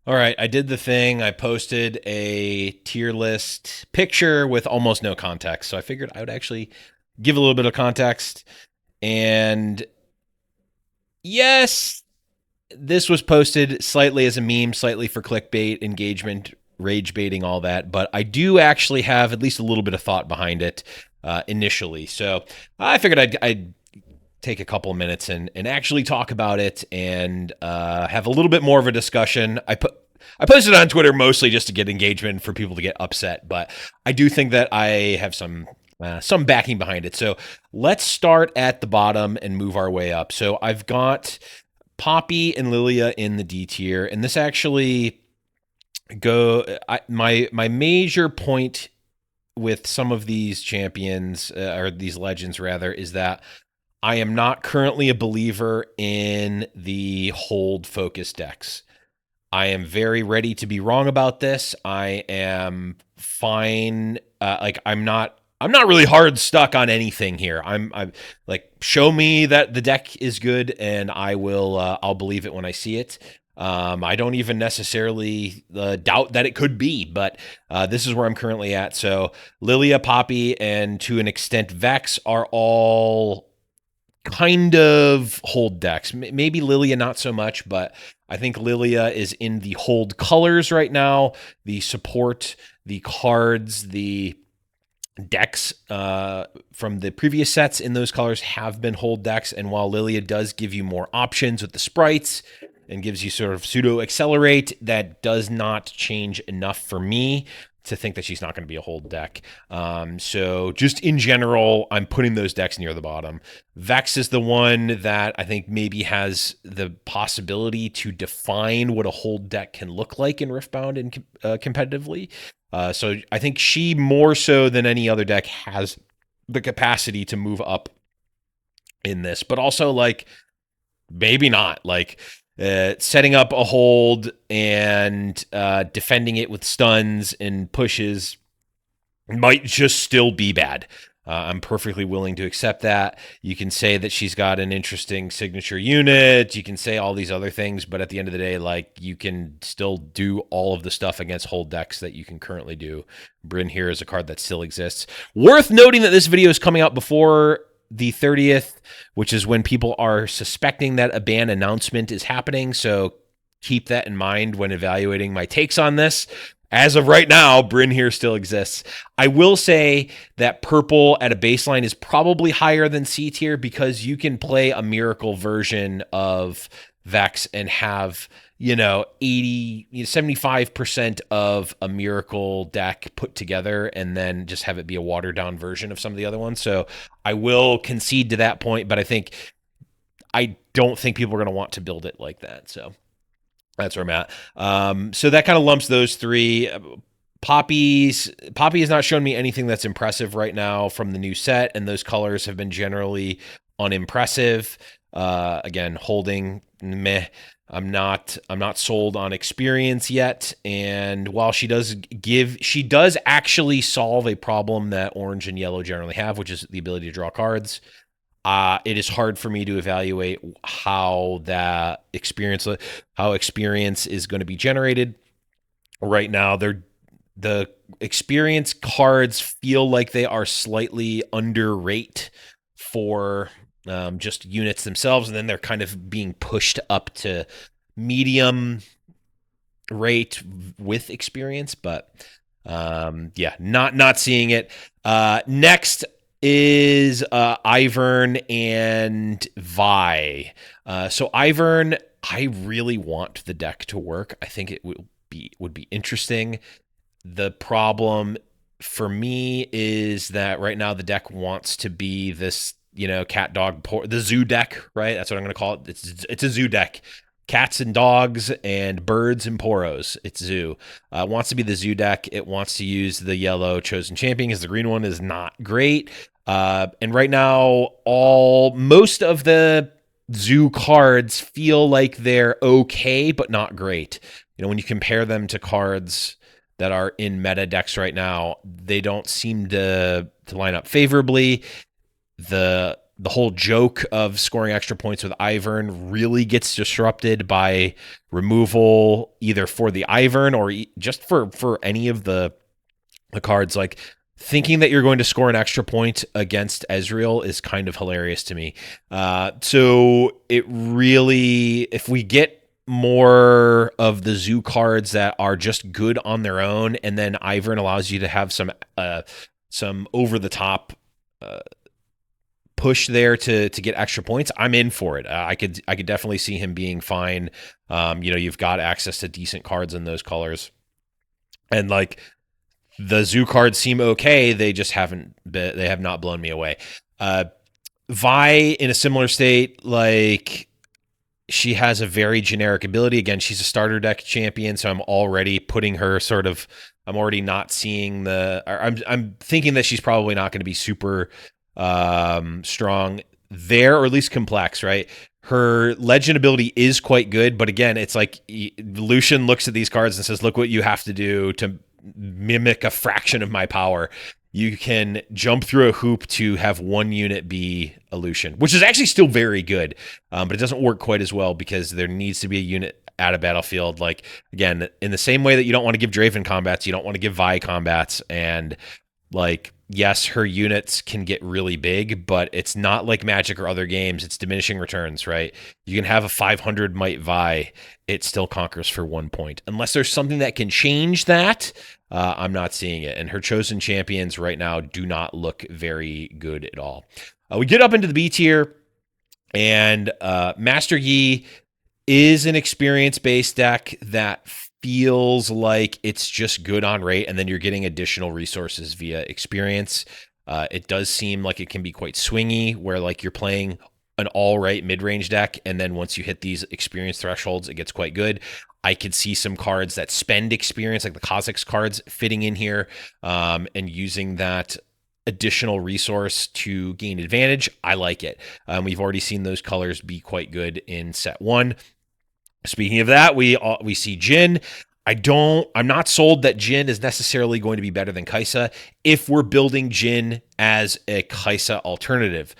All right, I did the thing. I posted a tier list picture with almost no context. So I figured I would actually give a little bit of context. And yes, this was posted slightly as a meme, slightly for clickbait, engagement, rage baiting, all that. But I do actually have at least a little bit of thought behind it initially. So I figured I'd take a couple of minutes and actually talk about it and have a little bit more of a discussion. I posted on Twitter mostly just to get engagement for people to get upset, but I do think that I have some backing behind it. So let's start at the bottom and move our way up. So I've got Poppy and Lilia in the D tier, and this actually my major point with some of these champions or these legends rather is that I am not currently a believer in the hold focus decks. I am very ready to be wrong about this. I am fine. I'm not really hard stuck on anything here. I'm like, show me that the deck is good, and I'll believe it when I see it. I don't even necessarily doubt that it could be, but this is where I'm currently at. So Lilia, Poppy, and to an extent Vex are all kind of hold decks. Maybe Lilia not so much, but I think Lilia is in the hold colors right now. The support, the cards, the decks from the previous sets in those colors have been hold decks. And while Lilia does give you more options with the sprites and gives you sort of pseudo accelerate, that does not change enough for me to think that she's not going to be a hold deck. So just in general, I'm putting those decks near the bottom. Vex is the one that I think maybe has the possibility to define what a hold deck can look like in Riftbound and competitively. So I think she more so than any other deck has the capacity to move up in this, but also like maybe not. Like setting up a hold and defending it with stuns and pushes might just still be bad. I'm perfectly willing to accept that. You can say that she's got an interesting signature unit. You can say all these other things, but at the end of the day, like, you can still do all of the stuff against hold decks that you can currently do. Bryn here is a card that still exists. Worth noting that this video is coming out before the 30th, which is when people are suspecting that a ban announcement is happening. So keep that in mind when evaluating my takes on this. As of right now, Bryn here still exists. I will say that purple at a baseline is probably higher than C tier because you can play a miracle version of Vex and have, 75% of a miracle deck put together and then just have it be a watered down version of some of the other ones. So I will concede to that point, but I don't think people are going to want to build it like that. So that's where I'm at. So that kind of lumps those three. Poppy has not shown me anything that's impressive right now from the new set, and those colors have been generally unimpressive. Again, holding meh. I'm not sold on experience yet. And while she does actually solve a problem that orange and yellow generally have, which is the ability to draw cards. It is hard for me to evaluate how experience is going to be generated. Right now, the experience cards feel like they are slightly underrate for just units themselves, and then they're kind of being pushed up to medium rate with experience. But not seeing it. Next is Ivern and Vi. So Ivern, I really want the deck to work. I think it would be interesting. The problem for me is that right now the deck wants to be this, cat dog the zoo deck, right? That's what I'm going to call it. It's a zoo deck. Cats and dogs and birds and poros. It's zoo. It wants to be the zoo deck. It wants to use the yellow chosen champion because the green one is not great. And right now, most of the zoo cards feel like they're okay, but not great. When you compare them to cards that are in meta decks right now, they don't seem to line up favorably. The the whole joke of scoring extra points with Ivern really gets disrupted by removal, either for the Ivern or just for any of the cards. Like, thinking that you're going to score an extra point against Ezreal is kind of hilarious to me. So it really, if we get more of the zoo cards that are just good on their own, and then Ivern allows you to have some over the top push there to get extra points, I'm in for it. I could definitely see him being fine. You've got access to decent cards in those colors, and like, the zoo cards seem okay. They just they have not blown me away. Vi in a similar state, like, she has a very generic ability. Again, she's a starter deck champion, so I'm already putting her sort of, I'm already not seeing I'm thinking that she's probably not going to be super strong there, or at least complex, right? Her legend ability is quite good, but again, it's like Lucian looks at these cards and says, look what you have to do to mimic a fraction of my power. You can jump through a hoop to have one unit be a Lucian, which is actually still very good, but it doesn't work quite as well because there needs to be a unit at a battlefield. Like, again, in the same way that you don't want to give Draven combats, you don't want to give Vi combats, and like, yes, her units can get really big, but it's not like Magic or other games. It's diminishing returns, right? You can have a 500 might Vi, it still conquers for 1 point. Unless there's something that can change that, I'm not seeing it. And her chosen champions right now do not look very good at all. We get up into the B tier, and Master Yi is an experience-based deck that feels like it's just good on rate, and then you're getting additional resources via experience. It does seem like it can be quite swingy, where like you're playing an all-right mid-range deck, and then once you hit these experience thresholds, it gets quite good. I could see some cards that spend experience, like the Kha'Zix cards, fitting in here, and using that additional resource to gain advantage. I like it. We've already seen those colors be quite good in set 1. Speaking of that, we see Jhin. I'm not sold that Jhin is necessarily going to be better than Kai'Sa if we're building Jhin as a Kai'Sa alternative.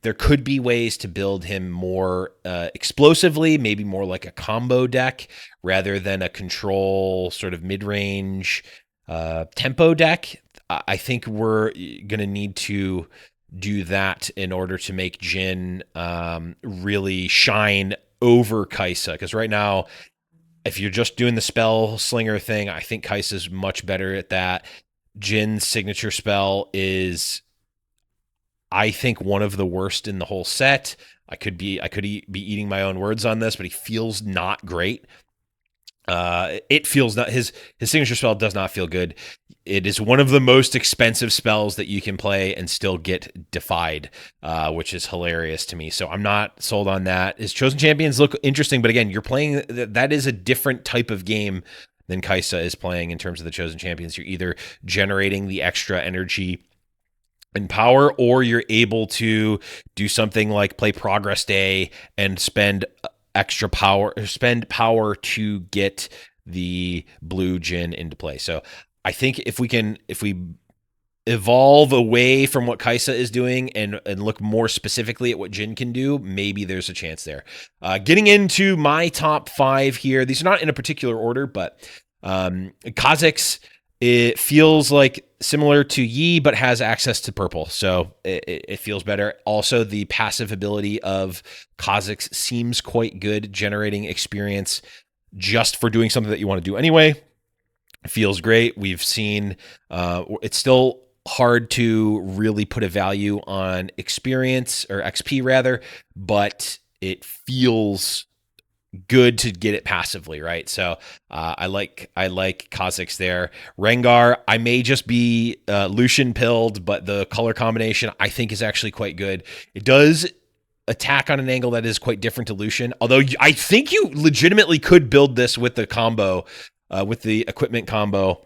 There could be ways to build him more explosively, maybe more like a combo deck rather than a control sort of mid-range tempo deck. I think we're going to need to do that in order to make Jhin really shine over Kai'Sa, because right now, if you're just doing the spell slinger thing, I think Kai'Sa's much better at that. Jin's signature spell is, I think, one of the worst in the whole set. I could be eating my own words on this, but he feels not great. It feels not, his signature spell does not feel good. It is one of the most expensive spells that you can play and still get defied, which is hilarious to me. So I'm not sold on that. His chosen champions look interesting, but again, you're playing, that is a different type of game than Kai'Sa is playing in terms of the chosen champions. You're either generating the extra energy and power, or you're able to do something like play Progress Day and spend extra power, or spend power to get the blue Jhin into play. So I think if we evolve away from what Kai'Sa is doing and look more specifically at what Jhin can do, maybe there's a chance there. Getting into my top 5 here, these are not in a particular order, but Kha'Zix, it feels like similar to Yi, but has access to purple, so it feels better. Also, the passive ability of Kha'Zix seems quite good, generating experience just for doing something that you want to do anyway. It feels great. We've seen it's still hard to really put a value on experience, or XP rather, but it feels good to get it passively, right? So I like Kha'Zix there. Rengar, I may just be Lucian pilled, but the color combination I think is actually quite good. It does attack on an angle that is quite different to Lucian, although I think you legitimately could build this with the combo, with the equipment combo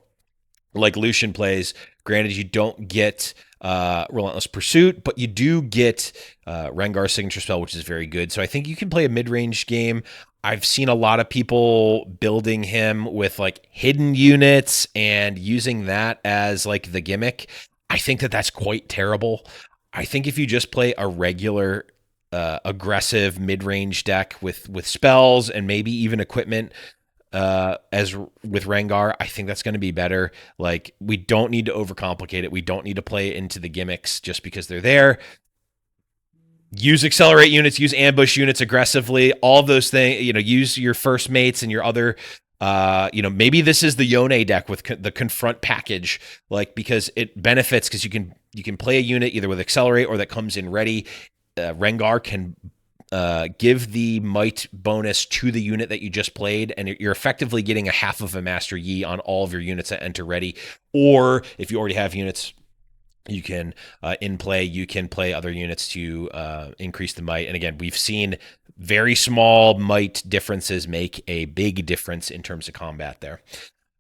like Lucian plays. Granted, you don't get Relentless Pursuit, but you do get Rengar's signature spell, which is very good. So I think you can play a mid-range game. I've seen a lot of people building him with like hidden units and using that as like the gimmick. I think that that's quite terrible. I think if you just play a regular aggressive mid-range deck with spells and maybe even equipment as with Rengar, I think that's going to be better. Like, we don't need to overcomplicate it. We don't need to play into the gimmicks just because they're there. Use accelerate units, use ambush units aggressively, all of those things, use your first mates and your other, maybe this is the Yone deck with the confront package, like, because it benefits because you can play a unit either with accelerate or that comes in ready. Rengar can give the might bonus to the unit that you just played, and you're effectively getting a half of a Master Yi on all of your units that enter ready. Or if you already have units, you can in play, you can play other units to increase the might. And again, we've seen very small might differences make a big difference in terms of combat there.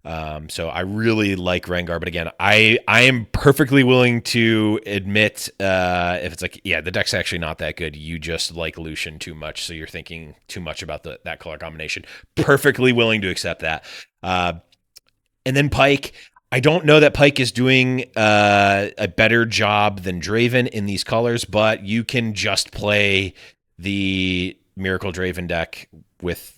So I really like Rengar, but again, I am perfectly willing to admit if it's like, yeah, the deck's actually not that good. You just like Lucian too much, so you're thinking too much about that color combination. Perfectly willing to accept that. And then Pyke. I don't know that Pyke is doing a better job than Draven in these colors, but you can just play the Miracle Draven deck with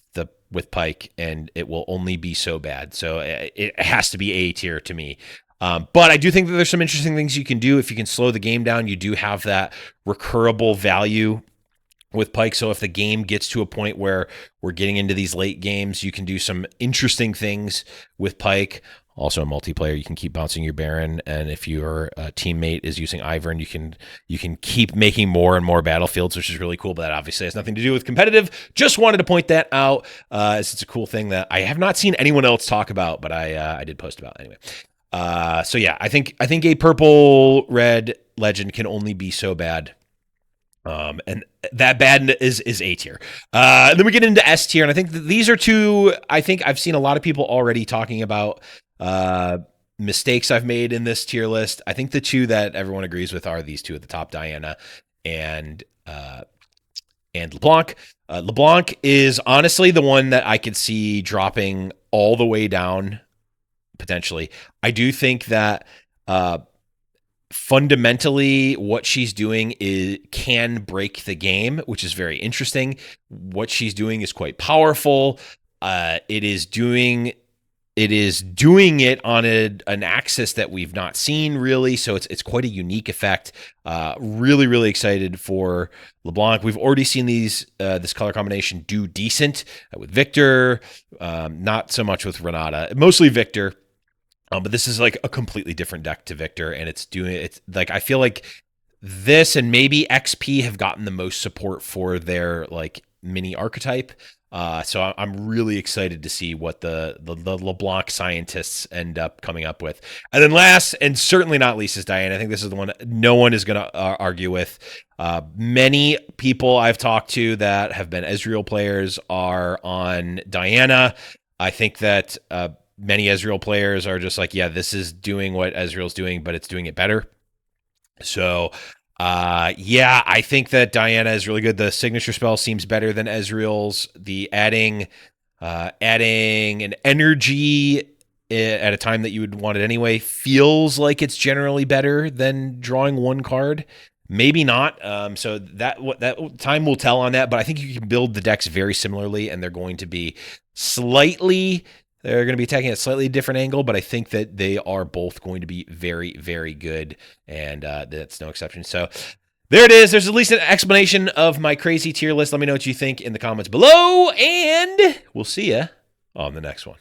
Pyke, and it will only be so bad. So it has to be A tier to me. But I do think that there's some interesting things you can do. If you can slow the game down, you do have that recurable value with Pyke. So if the game gets to a point where we're getting into these late games, you can do some interesting things with Pyke. Also, in multiplayer, you can keep bouncing your Baron, and if your teammate is using Ivern, you can keep making more and more battlefields, which is really cool. But that obviously has nothing to do with competitive. Just wanted to point that out, as it's a cool thing that I have not seen anyone else talk about, but I did post about anyway. So yeah, I think a purple red legend can only be so bad. And that bad is A tier. Then we get into S tier, and I think these are two. I think I've seen a lot of people already talking about mistakes I've made in this tier list. I think the two that everyone agrees with are these two at the top, Diana and LeBlanc. LeBlanc is honestly the one that I could see dropping all the way down potentially. I do think that fundamentally what she's doing can break the game, which is very interesting. What she's doing is quite powerful. It is doing it on an axis that we've not seen really, so it's quite a unique effect. Really excited for LeBlanc. We've already seen this color combination do decent with Victor, not so much with Renata, mostly Victor. But this is like a completely different deck to Victor, and it's like, I feel like this and maybe XP have gotten the most support for their like mini archetype. So I'm really excited to see what the LeBlanc scientists end up coming up with. And then last, and certainly not least, is Diana. I think this is the one no one is going to argue with. Many people I've talked to that have been Ezreal players are on Diana. I think that many Ezreal players are just like, yeah, this is doing what Ezreal's doing, but it's doing it better. So, yeah, I think that Diana is really good. The signature spell seems better than Ezreal's. The adding an energy at a time that you would want it anyway feels like it's generally better than drawing one card. Maybe not. So that time will tell on that. But I think you can build the decks very similarly, and they're going to be They're going to be attacking at a slightly different angle, but I think that they are both going to be very, very good, and that's no exception. So there it is. There's at least an explanation of my crazy tier list. Let me know what you think in the comments below, and we'll see you on the next one.